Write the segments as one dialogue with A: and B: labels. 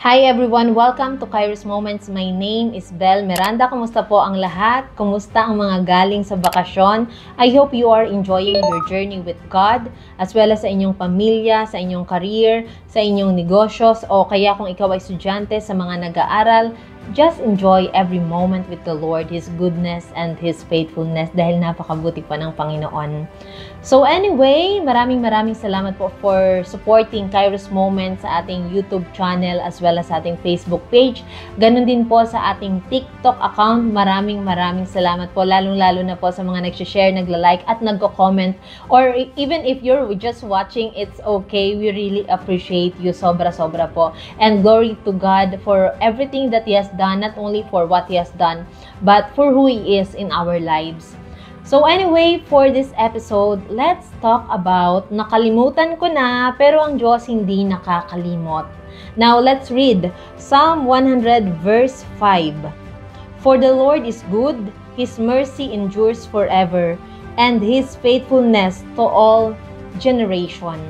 A: Hi everyone! Welcome to Kairos Moments. My name is Bel Miranda. Kumusta po ang lahat? Kumusta ang mga galing sa bakasyon? I hope you are enjoying your journey with God as well as sa inyong pamilya, sa inyong career, sa inyong negosyo o kaya kung ikaw ay estudyante sa mga nag-aaral. Just enjoy every moment with the Lord, His goodness and His faithfulness dahil napakabuti pa ng Panginoon. So anyway, maraming salamat po for supporting Kairos Moments sa ating YouTube channel as well as sa ating Facebook page. Ganon din po sa ating TikTok account. Maraming salamat po, lalong-lalo na po sa mga nag-share, nagla-like at nagko-comment. Or even if you're just watching, it's okay. We really appreciate you. Sobra-sobra po. And glory to God for everything that He has done, not only for what He has done, but for who He is in our lives. So anyway, for this episode, let's talk about nakalimutan ko na pero ang Diyos hindi nakakalimot. Now let's read Psalm 100 verse 5. For the Lord is good, His mercy endures forever, and His faithfulness to all generation.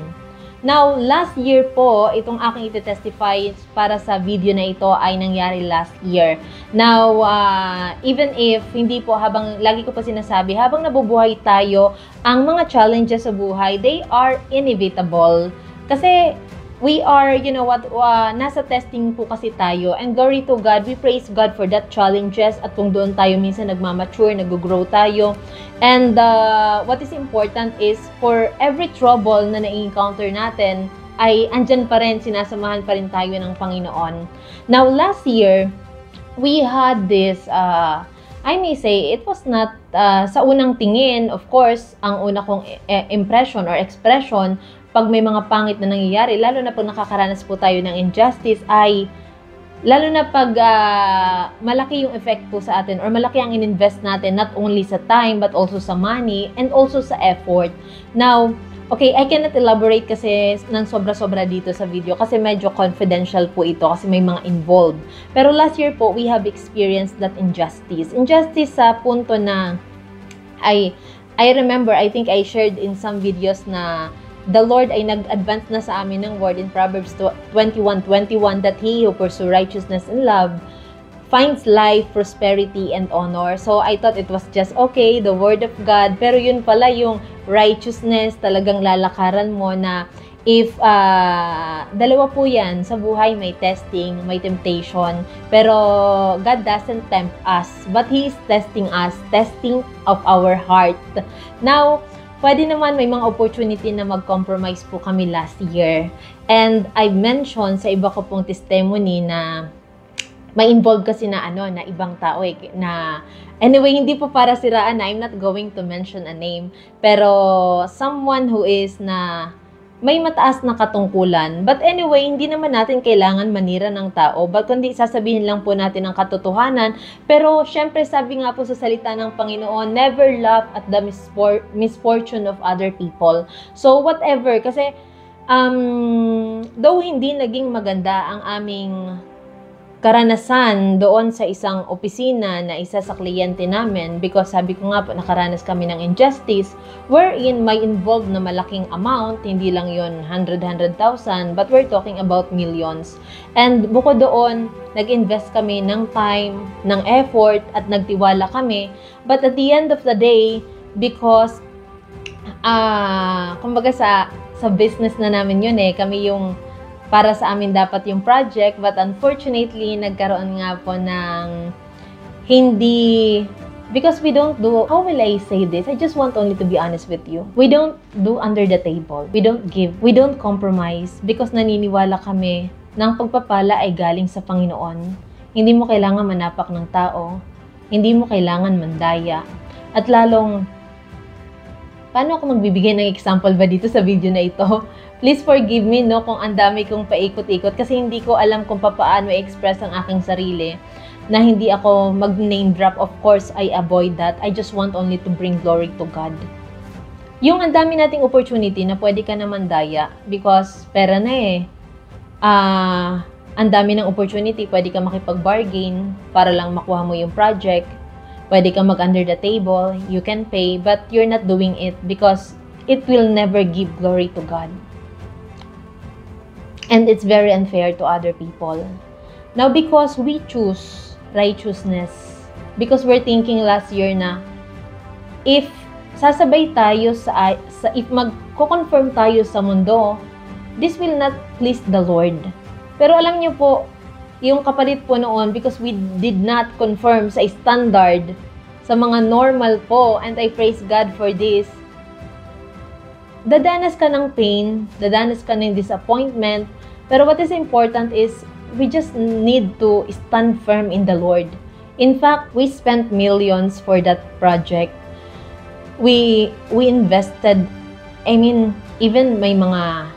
A: Now, last year po, itong aking iti-testify para sa video na ito ay nangyari last year. Now, even if hindi po lagi ko pa sinasabi, habang nabubuhay tayo, ang mga challenges sa buhay, they are inevitable. Kasi, we are, nasa testing po kasi tayo. And glory to God, we praise God for that challenges. At kung doon tayo minsan nagmamature, nag-grow tayo. And what is important is for every trouble na na-encounter natin, ay andyan pa rin, sinasamahan pa rin tayo ng Panginoon. Now, last year, we had this, I may say, it was not, sa unang tingin, of course, ang una kong impression or expression, pag may mga pangit na nangyayari, lalo na pag nakakaranas po tayo ng injustice, ay lalo na pag malaki yung effect po sa atin or malaki ang in-invest natin not only sa time but also sa money and also sa effort. Now, okay, I cannot elaborate kasi ng sobra-sobra dito sa video kasi medyo confidential po ito kasi may mga involved. Pero last year po, we have experienced that injustice. Injustice sa punto na I remember, I think I shared in some videos na the Lord ay nag-advance na sa amin ng word in Proverbs 21:21 that He who pursue righteousness and love finds life, prosperity, and honor. So, I thought it was just okay, the word of God. Pero yun pala yung righteousness, talagang lalakaran mo na if dalawa po yan, sa buhay may testing, may temptation. Pero God doesn't tempt us, but He is testing us, testing of our heart. Now, pwede naman may mga opportunity na mag-compromise po kami last year. And I mentioned sa iba ko pong testimony na may involved kasi na na ibang tao na anyway, hindi po para siraan na I'm not going to mention a name. Pero someone who is na may mataas na katungkulan. But anyway, hindi naman natin kailangan manira ng tao. But kundi sasabihin lang po natin ang katotohanan. Pero syempre sabi nga po sa salita ng Panginoon, never laugh at the misfortune of other people. So whatever, kasi though hindi naging maganda ang aming karanasan doon sa isang opisina na isa sa kliyente namin because sabi ko nga po nakaranas kami ng injustice wherein may involved na malaking amount, hindi lang yon 100,000 but we're talking about millions. And bukod doon, nag-invest kami ng time, ng effort at nagtiwala kami. But at the end of the day, because kumbaga sa business na namin yun kami yung para sa amin dapat yung project, but unfortunately, nagkaroon nga po ng hindi, because we don't do, how will I say this? I just want only to be honest with you. We don't do under the table. We don't give. We don't compromise because naniniwala kami ng pagpapala ay galing sa Panginoon. Hindi mo kailangan manapak ng tao. Hindi mo kailangan mandaya. At lalong, paano ako magbibigay ng example ba dito sa video na ito? Please forgive me kung ang dami kong paikot-ikot kasi hindi ko alam kung paano i-express ang aking sarili na hindi ako mag-name drop. Of course, I avoid that. I just want only to bring glory to God. Yung ang dami nating opportunity na pwede ka naman daya because pera na ang dami ng opportunity, pwede ka makipag-bargain para lang makuha mo yung project. Pwede ka mag-under the table, you can pay, but you're not doing it because it will never give glory to God. And it's very unfair to other people. Now, because we choose righteousness, because we're thinking last year na, if sasabay tayo if magko-confirm tayo sa mundo, this will not please the Lord. Pero alam niyo po, yung kapalit po noon, because we did not confirm sa standard, sa mga normal po, and I praise God for this, dadanas ka ng pain, dadanas ka ng disappointment, pero what is important is, we just need to stand firm in the Lord. In fact, we spent millions for that project. We invested, even may mga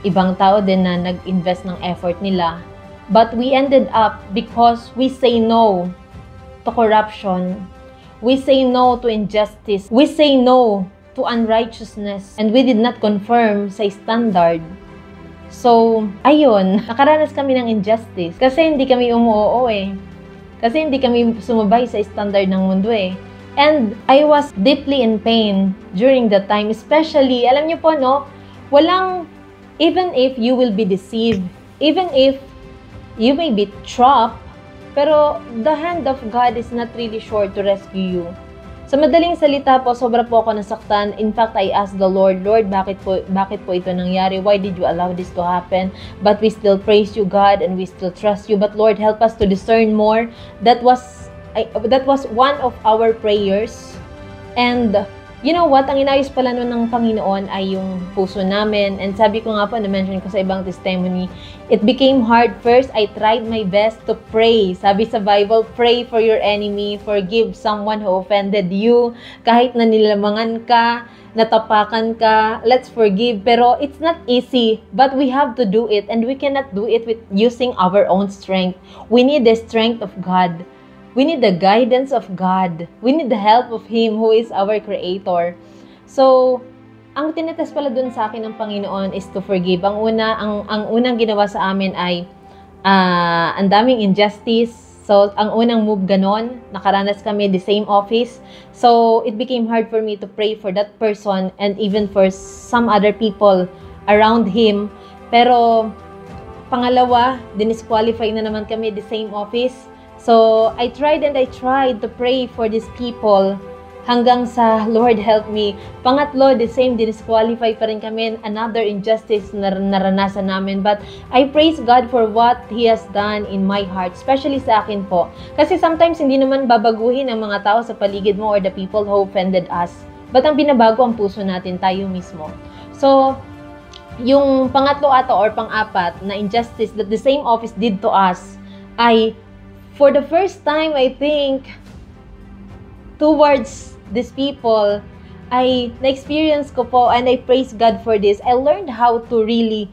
A: ibang tao din na nag-invest ng effort nila. But we ended up, because we say no to corruption, we say no to injustice, we say no to unrighteousness, and we did not confirm sa standard. So, ayun, nakaranas kami ng injustice kasi hindi kami umuoo eh. Kasi hindi kami sumabay sa standard ng mundo eh. And I was deeply in pain during that time, especially, alam niyo po no, even if you will be deceived, even if you may be trapped, pero the hand of God is not really sure to rescue you. Sa madaling salita po, sobra po ako nasaktan. In fact, I asked the Lord, Lord, bakit po ito nangyari? Why did you allow this to happen? But we still praise you, God, and we still trust you. But Lord, help us to discern more. That was one of our prayers. And you know what? Ang inayos pala nun ng Panginoon ay yung puso namin. And sabi ko nga po, na-mention ko sa ibang testimony, it became hard first. I tried my best to pray. Sabi sa Bible, pray for your enemy, forgive someone who offended you. Kahit na nilamangan ka, natapakan ka, let's forgive. Pero it's not easy, but we have to do it. And we cannot do it with using our own strength. We need the strength of God. We need the guidance of God. We need the help of Him who is our Creator. So, ang tinetest pala dun sa akin ng Panginoon is to forgive. Ang unang ginawa sa amin ay ang daming injustice. So, ang unang move ganon, nakaranas kami the same office. So, it became hard for me to pray for that person and even for some other people around him. Pero, pangalawa, dinisqualify na naman kami the same office. So, I tried to pray for these people hanggang sa, Lord, help me. Pangatlo, the same, disqualify pa rin kami. Another injustice na naranasan namin. But I praise God for what He has done in my heart, especially sa akin po. Kasi sometimes, hindi naman babaguhin ang mga tao sa paligid mo or the people who offended us. But ang binabago ang puso natin, tayo mismo. So, yung pangatlo ata or pang-apat na injustice that the same office did to us ay, for the first time, I think, towards these people, I na-experience ko po, and I praise God for this. I learned how to really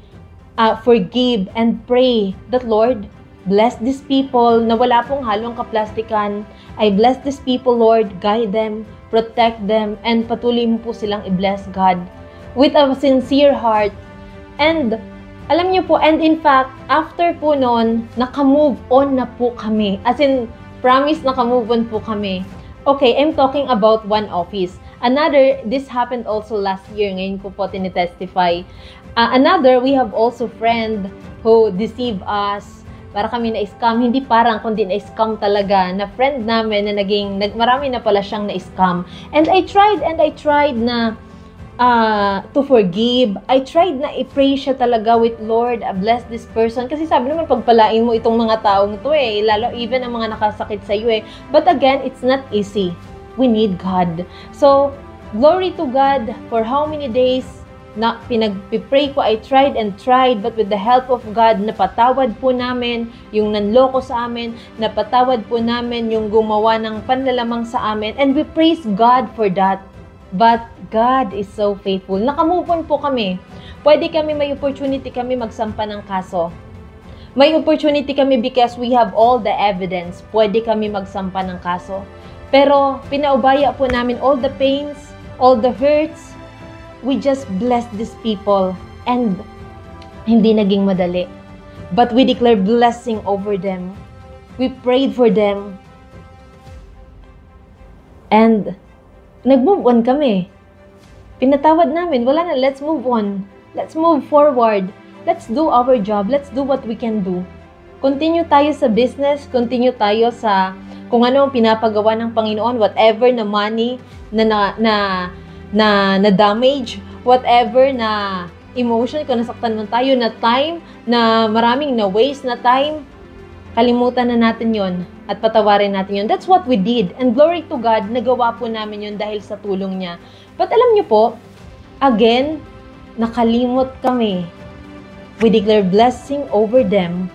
A: forgive and pray that, Lord, bless these people na wala pong halong kaplastikan. I bless these people, Lord, guide them, protect them, and patuloy mo po silang i-bless, God, with a sincere heart. And alam niyo po, and in fact, after po noon, naka-move on na po kami. As in, promise naka-move on po kami. Okay, I'm talking about one office. Another, this happened also last year. Ngayon ko po tinitestify. Another, we have also friend who deceived us. Para kami na-scam. Hindi parang, kundi na-scam talaga. Na friend namin na marami na pala siyang na-scam. And I tried na to forgive. I tried na i-pray siya talaga with, Lord, bless this person. Kasi sabi naman, pagpalain mo itong mga taong to eh. Lalo even ang mga nakasakit sa iyo eh. But again, it's not easy. We need God. So, glory to God for how many days na pinag-pray ko. I tried and tried, but with the help of God, napatawad po namin yung nanloko sa amin, napatawad po namin yung gumawa ng panlalamang sa amin, and we praise God for that. But God is so faithful. Nakamove on po kami. May opportunity kami magsampa ng kaso. May opportunity kami because we have all the evidence. Pwede kami magsampa ng kaso. Pero pinaubaya po namin all the pains, all the hurts. We just blessed these people. And hindi naging madali. But we declare blessing over them. We prayed for them. And nag-move on kami. Pinatawad namin. Wala na, let's move on. Let's move forward. let's do our job, let's do what we can do. Continue tayo sa business, continue tayo sa kung ano ang pinapagawa ng Panginoon, whatever na money na damage, whatever na emotion, kung nasaktan man tayo, na time, na maraming na waste na time, kalimutan na natin yon at patawarin natin yon. That's what we did. And glory to God, nagawa po namin yon dahil sa tulong niya. But alam niyo po, again, nakalimot kami. We declare blessing over them,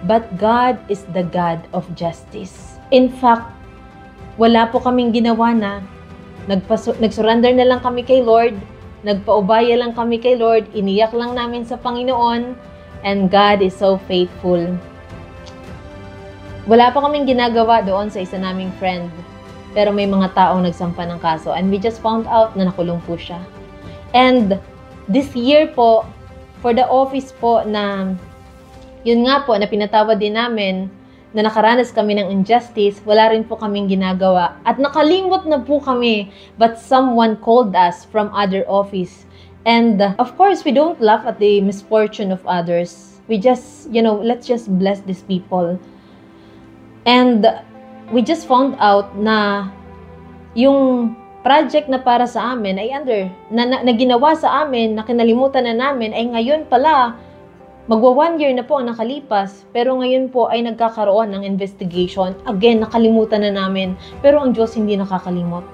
A: but God is the God of justice. In fact, wala po kaming ginawa na nag-surrender na lang kami kay Lord, nagpaubaya lang kami kay Lord, iniyak lang namin sa Panginoon, and God is so faithful. Wala pa kaming ginagawa doon sa isa naming friend, pero may mga taong nagsampa ng kaso, and we just found out na nakulong po siya. And this year po, for the office po na, yun nga po, na pinatawad din namin, na nakaranas kami ng injustice, wala rin po kaming ginagawa. At nakalimot na po kami, but someone called us from other office. And of course, we don't laugh at the misfortune of others. We just, let's just bless these people. And we just found out na yung project na para sa amin ay na ginawa sa amin, na kinalimutan na namin, ay ngayon pala, magwa 1 year na po ang nakalipas, pero ngayon po ay nagkakaroon ng investigation. Again, nakalimutan na namin, pero ang Diyos hindi nakakalimot.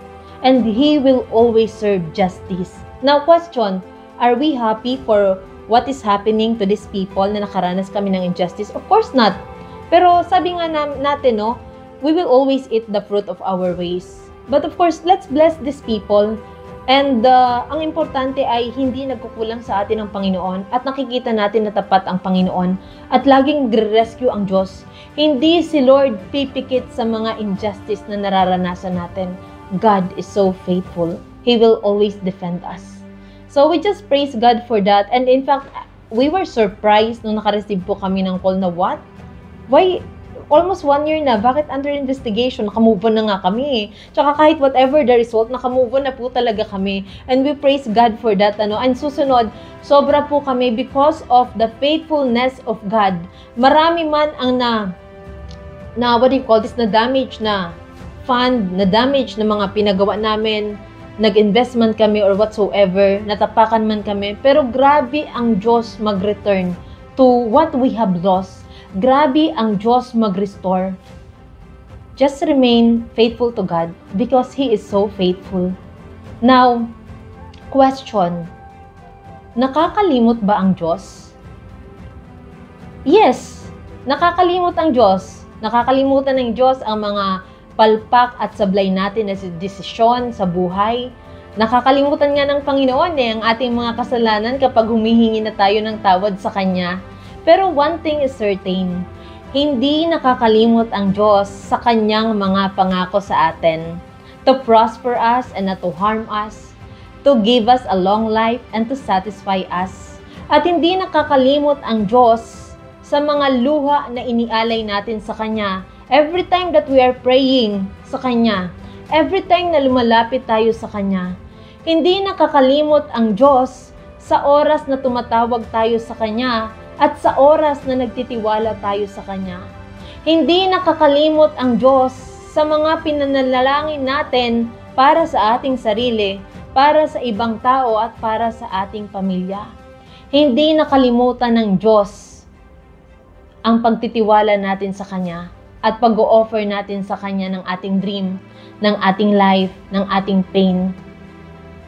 A: And He will always serve justice. Now, question, are we happy for what is happening to these people na nakaranas kami ng injustice? Of course not. Pero sabi nga natin, we will always eat the fruit of our ways. But of course, let's bless these people. And ang importante ay hindi nagkukulang sa atin ang Panginoon at nakikita natin na tapat ang Panginoon at laging rescue ang Diyos. Hindi si Lord pipikit sa mga injustice na nararanasan natin. God is so faithful. He will always defend us. So we just praise God for that. And in fact, we were surprised nung nakareceive po kami ng call na what? Why? Almost 1 year na, bakit under investigation? Nakamove on na nga kami. Tsaka kahit whatever the result, nakamove on na po talaga kami. And we praise God for that. And susunod, sobra po kami because of the faithfulness of God. Marami man ang what do you call this, na damage na fund, na damage na mga pinagawa namin, nag-investment kami or whatsoever, natapakan man kami. Pero grabe ang Diyos mag-return to what we have lost. Grabe ang Diyos mag-restore. Just remain faithful to God because He is so faithful. Now, question, nakakalimot ba ang Diyos? Yes, nakakalimot ang Diyos. Nakakalimutan ng Diyos ang mga palpak at sablay natin na desisyon sa buhay. Nakakalimutan nga ng Panginoon ang ating mga kasalanan kapag humihingi na tayo ng tawad sa Kanya. Pero one thing is certain, hindi nakakalimot ang Diyos sa Kanyang mga pangako sa atin, to prosper us and not to harm us, to give us a long life and to satisfy us. At hindi nakakalimot ang Diyos sa mga luha na inialay natin sa Kanya. Every time that we are praying sa Kanya, every time na lumalapit tayo sa Kanya, hindi nakakalimot ang Diyos sa oras na tumatawag tayo sa Kanya, at sa oras na nagtitiwala tayo sa Kanya. Hindi nakakalimot ang Diyos sa mga pinanalangin natin para sa ating sarili, para sa ibang tao at para sa ating pamilya. Hindi nakalimutan ng Diyos ang pagtitiwala natin sa Kanya at pag-o-offer natin sa Kanya ng ating dream, ng ating life, ng ating pain.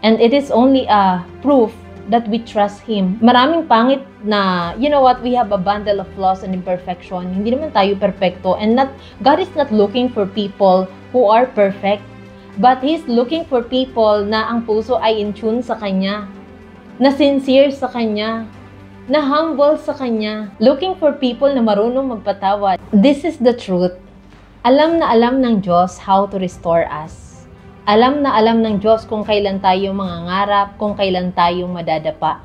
A: And it is only a proof that we trust Him. Maraming pangit na, we have a bundle of flaws and imperfection. Hindi naman tayo perfecto. And God is not looking for people who are perfect. But He's looking for people na ang puso ay in tune sa Kanya. Na sincere sa Kanya. Na humble sa Kanya. Looking for people na marunong magpatawad. This is the truth. Alam na alam ng Diyos how to restore us. Alam na alam ng Diyos kung kailan tayo mangangarap, kung kailan tayo madadapa.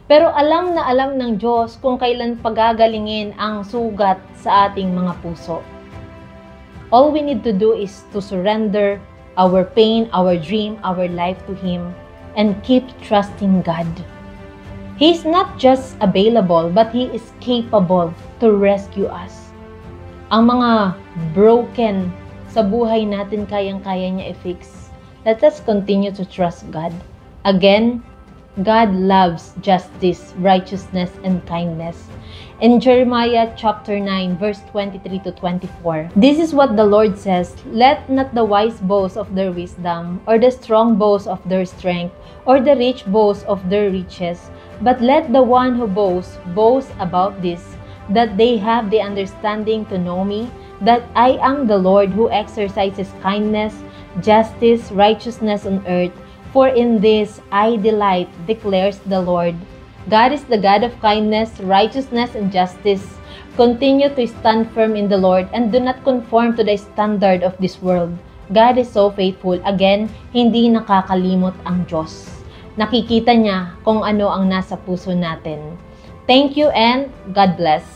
A: Pero alam na alam ng Diyos kung kailan pagagalingin ang sugat sa ating mga puso. All we need to do is to surrender our pain, our dream, our life to Him, and keep trusting God. He's not just available, but He is capable to rescue us. Ang mga broken sa buhay natin, kayang-kaya niya i-fix. Let us continue to trust God. Again, God loves justice, righteousness, and kindness. In Jeremiah chapter 9, verse 23 to 24, this is what the Lord says, "Let not the wise boast of their wisdom, or the strong boast of their strength, or the rich boast of their riches, but let the one who boasts boast about this, that they have the understanding to know me, that I am the Lord who exercises kindness, justice, righteousness on earth. For in this I delight, declares the Lord." God is the God of kindness, righteousness, and justice. Continue to stand firm in the Lord and do not conform to the standard of this world. God is so faithful. Again, hindi nakakalimot ang Diyos. Nakikita niya kung ano ang nasa puso natin. Thank you and God bless.